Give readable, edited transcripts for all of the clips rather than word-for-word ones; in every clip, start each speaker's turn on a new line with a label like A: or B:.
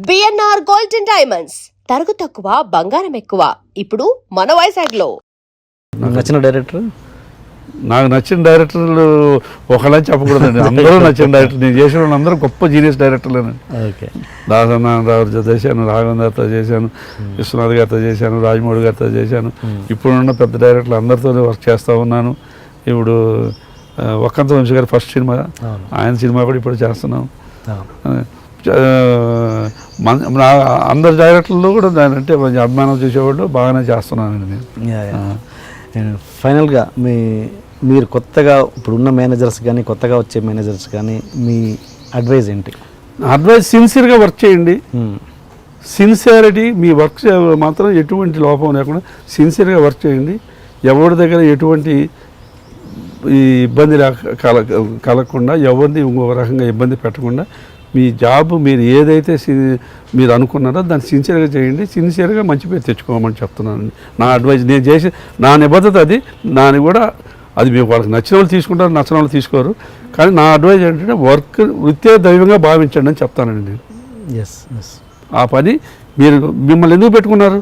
A: BNR gold and diamonds తరుగు తక్కువ బంగారం ఎక్కువ ఇప్పుడు మన వైజాగ్లో.
B: నచ్చిన డైరెక్టర్?
C: నాకు నచ్చిన డైరెక్టర్లు ఒకళ్ళని చెప్పకూడదండి, అందరూ నచ్చిన డైరెక్టర్. నేను చేసిన వాళ్ళందరూ గొప్ప జీనియస్ డైరెక్టర్లేనండి.
B: ఓకే.
C: దాసనారాయణరావుతో చేశాను, రాఘవేంద్రతో చేశాను, విశ్వనాథ్ గారితో చేశాను, రాజమౌళి గారితో చేశాను. ఇప్పుడున్న పెద్ద డైరెక్టర్లు అందరితో వర్క్ చేస్తూ ఉన్నాను. ఇప్పుడు వక్కంత వంశీ గారి ఫస్ట్ సినిమా, ఆయన సినిమా కూడా ఇప్పుడు చేస్తున్నాం. అందరు డైరెక్టర్లు కూడా దాని అంటే కొంచెం అభిమానం చేసేవాళ్ళు బాగానే చేస్తున్నానండి
B: నేను. ఫైనల్గా మీరు కొత్తగా ఇప్పుడున్న మేనేజర్స్ కానీ కొత్తగా వచ్చే మేనేజర్స్ కానీ మీ అడ్వైజ్ ఏంటి?
C: అడ్వైజ్ సిన్సియర్గా వర్క్ చేయండి. సిన్సియారిటీ, మీ వర్క్ మాత్రం ఎటువంటి లోపం లేకుండా సిన్సియర్గా వర్క్ చేయండి. ఎవరి దగ్గర ఎటువంటి ఈ ఇబ్బంది కలగకుండా, ఎవరిని ఇంకొక రకంగా ఇబ్బంది పెట్టకుండా మీ జాబ్ మీరు ఏదైతే మీరు అనుకున్నారో దాన్ని సిన్సియర్గా చేయండి. సిన్సియర్గా మంచి పేరు తెచ్చుకోమని చెప్తున్నాను. నా అడ్వైజ్, నేను చేసి నా నిబద్ధత అది. దాన్ని కూడా అది మీకు వాళ్ళకి నచ్చిన వాళ్ళు తీసుకుంటారు, నచ్చిన వాళ్ళు తీసుకోరు. కానీ నా అడ్వైజ్ ఏంటంటే వర్క్ వృత్తే దైవంగా భావించండి అని చెప్తానండి నేను. ఆ పని మీరు మిమ్మల్ని ఎందుకు పెట్టుకున్నారు?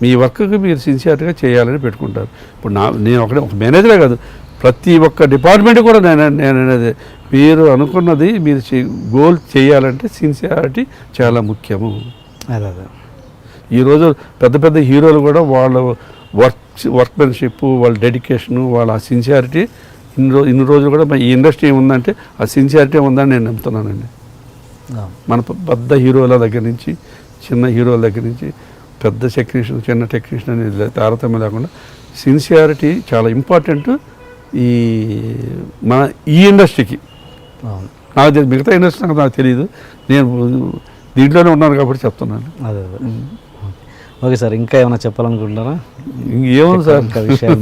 C: మీ వర్క్కి మీరు సిన్సియర్గా చేయాలని పెట్టుకుంటారు. ఇప్పుడు నేను ఒక మేనేజరే కాదు, ప్రతి ఒక్క డిపార్ట్మెంట్ కూడా నేను అనేది మీరు అనుకున్నది మీరు గోల్ చేయాలంటే సిన్సియారిటీ చాలా ముఖ్యము. ఈరోజు పెద్ద పెద్ద హీరోలు కూడా వాళ్ళ వర్క్మెన్షిప్, వాళ్ళ డెడికేషను, వాళ్ళ సిన్సియారిటీ ఇన్ని రోజులు కూడా ఈ ఇండస్ట్రీ ఉందంటే ఆ సిన్సియారిటీ ఉందని నేను నమ్ముతున్నానండి. మన పెద్ద హీరోల దగ్గర నుంచి చిన్న హీరోల దగ్గర నుంచి పెద్ద టెక్నీషియన్, చిన్న టెక్నీషియన్ అనేది తారతమ్యం లేకుండా సిన్సియారిటీ చాలా ఇంపార్టెంట్ ఈ ఇండస్ట్రీకి. నాకు తెలియదు, మిగతా ఇండస్ట్రీ నాకు తెలియదు, నేను దీంట్లోనే ఉన్నాను కాబట్టి చెప్తున్నాను.
B: అదే. ఓకే సార్, ఇంకా ఏమైనా చెప్పాలనుకుంటున్నారా?
C: ఇంకేముంది సార్,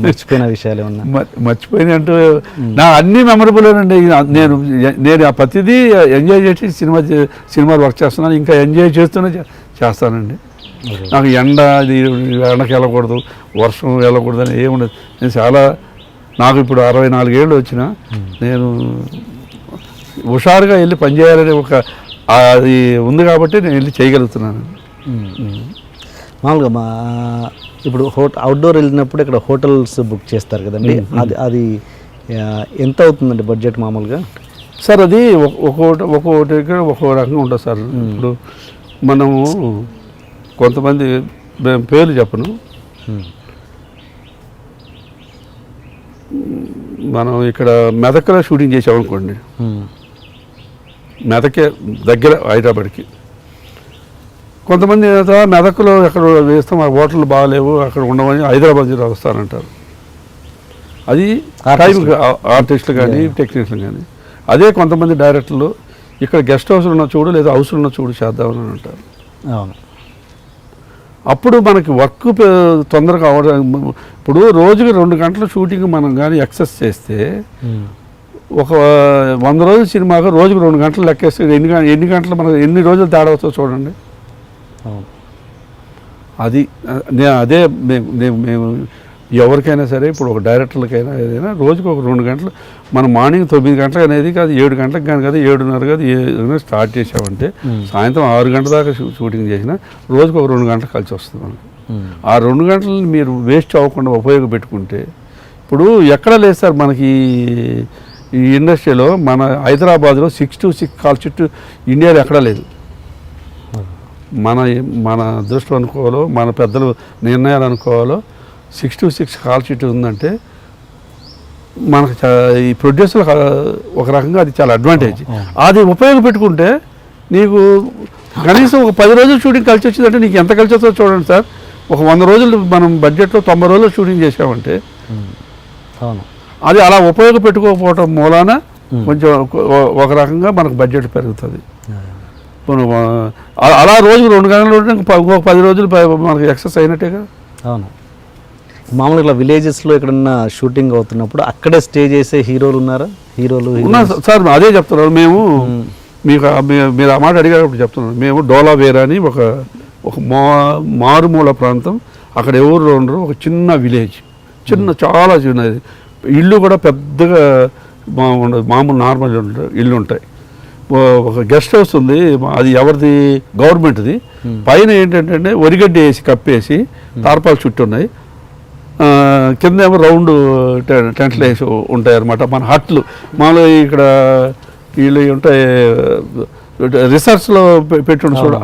B: మర్చిపోయిన విషయాలు ఏమన్నా?
C: మర్చిపోయినా అంటూ నా అన్నీ మెమరబులేనండి. నేను ఆ ప్రతిదీ ఎంజాయ్ చేసి సినిమాలు వర్క్ చేస్తున్నాను, ఇంకా ఎంజాయ్ చేస్తూనే చేస్తానండి. నాకు ఎండకి వెళ్ళకూడదు, వర్షం వెళ్ళకూడదు అని ఏముండదు. నాకు ఇప్పుడు 64 ఏళ్ళు వచ్చినా నేను హుషారుగా వెళ్ళి పనిచేయాలని అది ఉంది కాబట్టి నేను వెళ్ళి చేయగలుగుతున్నాను.
B: మామూలుగా ఇప్పుడు అవుట్డోర్ వెళ్ళినప్పుడు ఇక్కడ హోటల్స్ బుక్ చేస్తారు కదండి, అది ఎంత అవుతుందండి బడ్జెట్ మామూలుగా?
C: సార్ అది ఒక్కొక్కటి ఒక్కో రకంగా ఉంటుంది సార్. ఇప్పుడు మనము కొంతమంది పేర్లు చెప్పను, మనం ఇక్కడ మెదక్లో షూటింగ్ చేసామనుకోండి, మెదకే దగ్గర హైదరాబాద్కి. కొంతమంది మెదక్లో ఎక్కడ వేస్తాం, ఆ హోటళ్ళు బాగాలేవు అక్కడ ఉండమని హైదరాబాద్ వస్తానంటారు. అది ఆర్టిస్టులు కానీ టెక్నీషియన్లు కానీ. అదే కొంతమంది డైరెక్టర్లు ఇక్కడ గెస్ట్ హౌస్లు ఉన్న చూడు లేదా హౌస్లు ఉన్న చూడు చేద్దామని అంటారు.
B: అవును.
C: అప్పుడు మనకి వర్క్ తొందరగా ఇప్పుడు రోజుకి 2 గంటల షూటింగ్ మనం కానీ ఎక్సెస్ చేస్తే ఒక 100 రోజుల సినిమాగా రోజుకి 2 గంటలు లెక్కేస్తే ఎన్ని గంటలు మనకు ఎన్ని రోజులు తేడా వస్తుందో చూడండి. అదే మేము ఎవరికైనా సరే, ఇప్పుడు ఒక డైరెక్టర్లకైనా ఏదైనా రోజుకి ఒక 2 గంటలు మనం మార్నింగ్ 9 గంటలకు అనేది కాదు, 7 గంటలకు కానీ కాదు, 7:30 కాదు, ఏదైనా స్టార్ట్ చేసామంటే సాయంత్రం 6 గంటల దాకా షూటింగ్ చేసినా రోజుకి ఒక 2 గంటలు కలిసి వస్తుంది మనకు. ఆ 2 గంటలను మీరు వేస్ట్ అవ్వకుండా ఉపయోగపెట్టుకుంటే, ఇప్పుడు ఎక్కడ లేదు సార్ మనకి ఈ ఇండస్ట్రీలో, మన హైదరాబాద్లో 6 to 6 కాల్ షిఫ్ట్ ఇండియాలో ఎక్కడా లేదు. మన దృష్టి అనుకోవాలో, మన పెద్దలు నిర్ణయాలు అనుకోవాలో 6 to 6 కాల్ షీట్ ఉందంటే మనకు ఈ ప్రొడ్యూసర్ ఒక రకంగా అది చాలా అడ్వాంటేజ్. అది ఉపయోగపెట్టుకుంటే నీకు కనీసం ఒక 10 రోజులు షూటింగ్ కలిసి వచ్చిందంటే నీకు ఎంత కలిసి వస్తుందో చూడండి సార్. ఒక 100 రోజులు మనం బడ్జెట్లో 90 రోజులు షూటింగ్ చేసామంటే అది అలా ఉపయోగపెట్టుకోకపోవటం మూలాన కొంచెం ఒక రకంగా మనకు బడ్జెట్ పెరుగుతుంది. అలా రోజుకు 2 గంటలు ఇంకొక 10 రోజులు మనకు ఎక్సెస్ అయినట్టేగా.
B: అవును. మామూలుగా ఇట్లా విలేజెస్లో ఎక్కడన్నా షూటింగ్ అవుతున్నప్పుడు అక్కడే స్టే చేసే హీరోలు ఉన్నారా?
C: ఉన్నారు సార్, అదే చెప్తున్నారు. మేము మీరు ఆ మాట అడిగేటప్పుడు చెప్తున్నారు. మేము డోలావేరా అని ఒక మారుమూల ప్రాంతం, అక్కడ ఎవరు ఉండరు, ఒక చిన్న విలేజ్, చాలా చిన్నది. ఇల్లు కూడా పెద్దగా ఉండదు, మామూలు నార్మల్ ఇల్లు ఉంటాయి. ఒక గెస్ట్ హౌస్ ఉంది, అది ఎవరిది, గవర్నమెంట్ది. పైన ఏంటంటే వరిగడ్డి వేసి కప్పేసి తార్పాలు చుట్టూ ఉన్నాయి, కింద ఏమో రౌండ్ టెంట్లు వేసి ఉంటాయి అన్నమాట. మన హట్లు మామూలుగా ఇక్కడ వీళ్ళు ఉంటాయి రిసార్ట్స్లో పెట్టుకుని చూడ,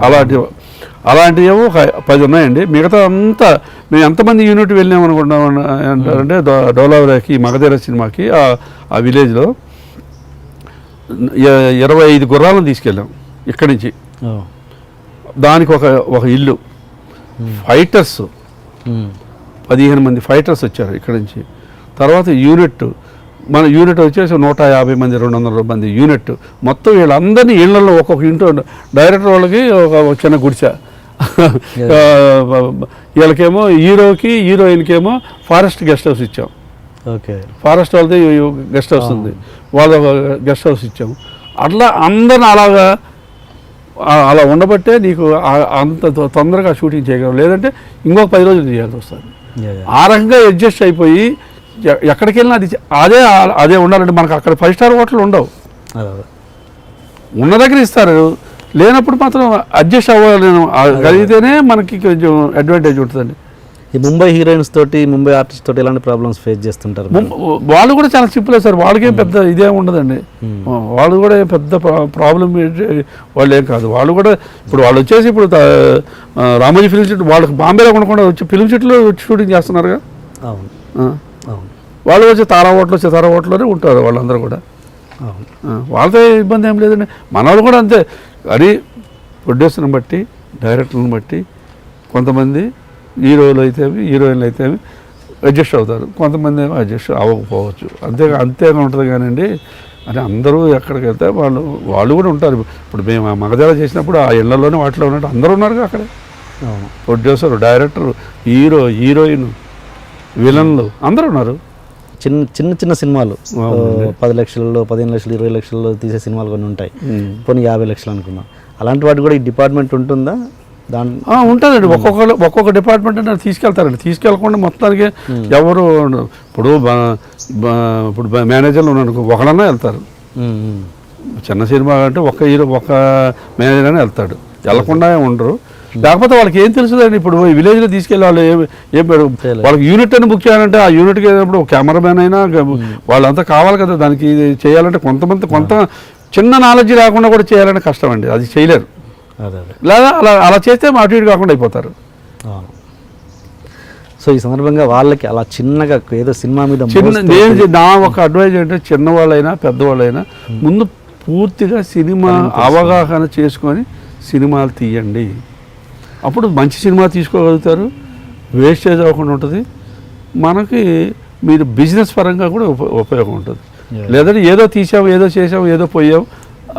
C: అలాంటివి ఒక 10 ఉన్నాయండి. మిగతా అంతా మేము ఎంతమంది యూనిట్ వెళ్ళామనుకుంటాం అంటారంటే డోలావరాకి మగధీర సినిమాకి ఆ విలేజ్లో 25 గుర్రాలను తీసుకెళ్ళాం ఇక్కడి నుంచి. దానికి ఒక ఇల్లు, ఫైటర్స్ 15 మంది ఫైటర్స్ వచ్చారు ఇక్కడి నుంచి. తర్వాత మన యూనిట్ వచ్చేసి 150 మంది 200 మంది యూనిట్. మొత్తం వీళ్ళందరినీ ఇళ్లలో ఒక్కొక్క ఇంట్లో, డైరెక్టర్ వాళ్ళకి ఒక చిన్న గుడిసె, వీళ్ళకేమో హీరోయిన్కేమో ఫారెస్ట్ గెస్ట్ హౌస్ ఇచ్చాం.
B: ఓకే,
C: ఫారెస్ట్ వాళ్ళది గెస్ట్ హౌస్ ఉంది, వాళ్ళ గెస్ట్ హౌస్ ఇచ్చాము. అట్లా అందరిని అలా ఉండబట్టే నీకు అంత తొందరగా షూటింగ్ చేయగలం, లేదంటే ఇంకొక 10 రోజులు చేయాల్సి వస్తుంది. ఆ రకంగా అడ్జస్ట్ అయిపోయి ఎక్కడికి వెళ్ళినా అదే ఉండాలంటే మనకు అక్కడ 5 స్టార్ హోటల్ ఉండవు, ఉన్న దగ్గర ఇస్తారు, లేనప్పుడు మాత్రం అడ్జస్ట్ అవ్వగలిగితేనే మనకి కొంచెం అడ్వాంటేజ్ ఉంటుందండి.
B: ఈ ముంబై హీరోయిన్స్ తోటి, ముంబై ఆర్టిస్ట్ తోటి ఎలాంటి ప్రాబ్లమ్స్ ఫేస్ చేస్తుంటారు?
C: వాళ్ళు కూడా చాలా సింపుల్ సార్, వాళ్ళకేం పెద్ద ఇదేం ఉండదండి. వాళ్ళు కూడా పెద్ద ప్రాబ్లం వాళ్ళు ఏం కాదు. వాళ్ళు కూడా ఇప్పుడు వాళ్ళు వచ్చేసి ఇప్పుడు రామోజీ ఫిల్మ్ సిటీ, వాళ్ళకి బాంబేలో ఉండకుండా వచ్చి ఫిల్మ్ సిటీలో షూటింగ్ చేస్తున్నారుగా.
B: అవును,
C: వాళ్ళు వచ్చి తారా హోటల్లోనే ఉంటారు వాళ్ళందరూ కూడా. వాళ్ళతో ఇబ్బంది ఏం లేదండి. మన వాళ్ళు కూడా అంతే. అది ప్రొడ్యూసర్ని బట్టి, డైరెక్టర్ని బట్టి కొంతమంది హీరోలు అయితే హీరోయిన్లు అయితే అడ్జస్ట్ అవుతారు, కొంతమంది ఏమో అడ్జస్ట్ అవ్వకపోవచ్చు. అంతేగా ఉంటుంది కానివ్వండి. అంటే అందరూ ఎక్కడికి వెళ్తే వాళ్ళు కూడా ఉంటారు. ఇప్పుడు మేము ఆ మగధీర చేసినప్పుడు ఆ ఇళ్లలోనే వాటిలో ఉన్నట్టు అందరూ ఉన్నారుగా అక్కడే. ప్రొడ్యూసర్, డైరెక్టర్, హీరోయిన్, విలన్లు అందరూ ఉన్నారు.
B: చిన్న సినిమాలు 10 లక్షల్లో, 15 లక్షలు, 20 లక్షల్లో తీసే సినిమాలు కొన్ని ఉంటాయి, కొన్ని 50 లక్షలు అనుకుందాం. అలాంటి వాటి కూడా ఈ డిపార్ట్మెంట్ ఉంటుందా?
C: ఉంటుందండి. ఒక్కొక్క డిపార్ట్మెంట్ అంటే తీసుకెళ్తారండి. తీసుకెళ్ళకుండా మొత్తానికి ఎవరు ఇప్పుడు మేనేజర్లు ఉన్నారు, ఒకళ్ళన్నా వెళ్తారు. చిన్న సినిమా అంటే ఒక మేనేజర్ అనే వెళ్తాడు, వెళ్లకుండా ఉండరు. లేకపోతే వాళ్ళకి ఏం తెలుస్తుందండి. ఇప్పుడు విలేజ్లో తీసుకెళ్ళి వాళ్ళు ఏం వాళ్ళకి యూనిట్ అని బుక్ చేయాలంటే ఆ యూనిట్కి వెళ్ళినప్పుడు కెమెరామెన్ అయినా వాళ్ళంతా కావాలి కదా. దానికి చేయాలంటే కొంత చిన్న నాలెడ్జ్ లేకుండా కూడా చేయాలంటే కష్టం అండి, అది చేయలేరు. లేదా అలా చేస్తే అటు ఇటు కాకుండా అయిపోతారు.
B: సో ఈ సందర్భంగా వాళ్ళకి అలా చిన్నగా ఏదో సినిమా మీద
C: నా ఒక అడ్వైజ్ అంటే చిన్నవాళ్ళైనా పెద్దవాళ్ళైనా ముందు పూర్తిగా సినిమా అవగాహన చేసుకొని సినిమాలు తీయండి. అప్పుడు మంచి సినిమా తీసుకోగలుగుతారు, వేస్టేజ్ అవ్వకుండా ఉంటుంది. మనకి మీరు బిజినెస్ పరంగా కూడా ఉపయోగం ఉంటుంది. లేదంటే ఏదో తీసాము, ఏదో చేసాము, ఏదో పోయాము,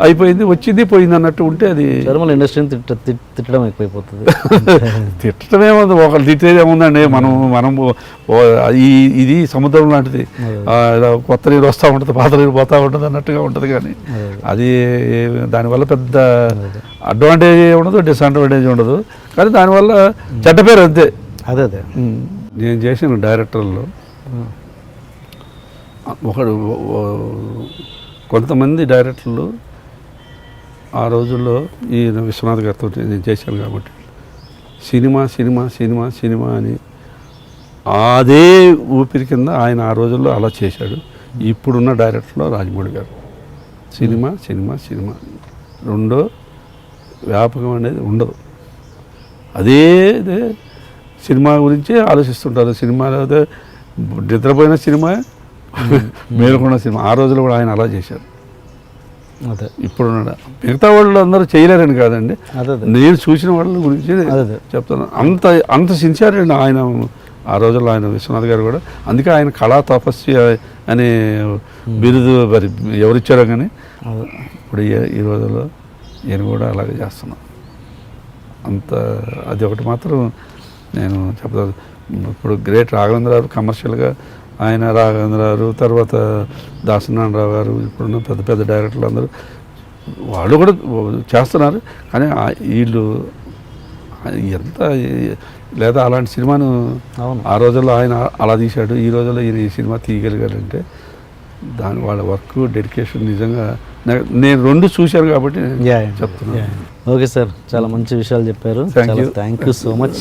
C: అయిపోయింది, వచ్చింది పోయింది అన్నట్టు ఉంటే అది
B: ఇండస్ట్రీని తిట్టడం ఎక్కువైపోతుంది.
C: తిట్టడమేముంది, ఒకరు తిట్టేదేముందండి. మనం ఇది సముద్రం లాంటిది, కొత్త నీరు వస్తూ ఉంటుంది, పాత నీరు పోతూ ఉంటుంది అన్నట్టుగా ఉంటుంది. కానీ అది దానివల్ల పెద్ద అడ్వాంటేజ్ ఉండదు, డిసడ్వాంటేజ్ ఉండదు. కానీ దానివల్ల చెడ్డ పేరు అంతే.
B: అదే
C: నేను చేసిన డైరెక్టర్లో కొంతమంది డైరెక్టర్లు ఆ రోజుల్లో ఈ విశ్వనాథ్ గారితో నేను చేశాను కాబట్టి సినిమా అని అదే ఊపిరి కింద ఆయన ఆ రోజుల్లో అలా చేశాడు. ఇప్పుడున్న డైరెక్టర్లో రాజమౌళి గారు సినిమా రెండో వ్యాపకం అనేది ఉండదు. అదే సినిమా గురించి ఆలోచిస్తుంటారు. సినిమాలో నిద్రపోయిన సినిమా, మేలుకున్న సినిమా. ఆ రోజుల్లో కూడా ఆయన అలా చేశారు.
B: అదే
C: ఇప్పుడున్న మిగతా వాళ్ళు అందరూ చేయలేరని కాదండి, నేను చూసిన వాళ్ళ గురించి చెప్తాను. అంత సిన్సియర్ అండి ఆయన ఆ రోజుల్లో. ఆయన విశ్వనాథ్ గారు కూడా అందుకే ఆయన కళా తపస్వి అనే బిరుదు మరి ఎవరిచ్చారో కానీ ఇప్పుడు ఈ రోజుల్లో నేను కూడా అలాగే చేస్తున్నాను. అది ఒకటి మాత్రం నేను చెప్తాను. ఇప్పుడు గ్రేట్ రాఘవేంద్రరావు కమర్షియల్గా ఆయన, రాఘవేంద్రరావు, తర్వాత దాసనారాయణరావు గారు, ఇప్పుడున్న పెద్ద డైరెక్టర్లు అందరూ వాళ్ళు కూడా చేస్తున్నారు. కానీ వీళ్ళు ఎంత లేదా అలాంటి సినిమాను ఆ రోజుల్లో ఆయన అలా తీశాడు, ఈ రోజుల్లో ఈయన ఈ సినిమా తీయగలిగాడంటే వాళ్ళ వర్క్, డెడికేషన్ నిజంగా నేను 2 చూశాను కాబట్టి నేను
B: యా
C: చెప్తున్నాను.
B: ఓకే సార్, చాలా మంచి విషయాలు చెప్పారు.
C: Thank you.
B: Thank you so much.